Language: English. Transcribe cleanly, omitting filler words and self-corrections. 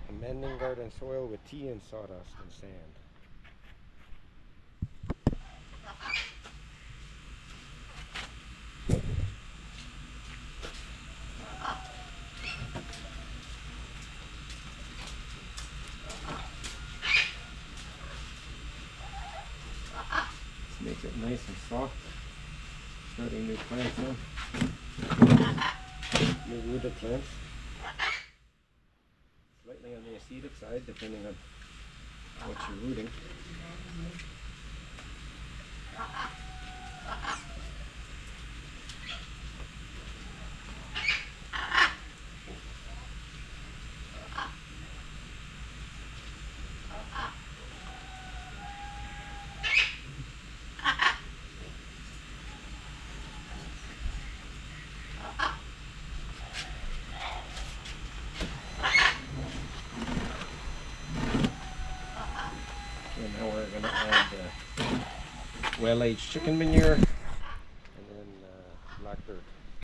Amending garden soil with tea and sawdust and sand. This makes it nice and soft. Starting new plants in. New rooted plants. Slightly on the acidic side, depending on what you're rooting. And now we're going to add well-aged chicken manure.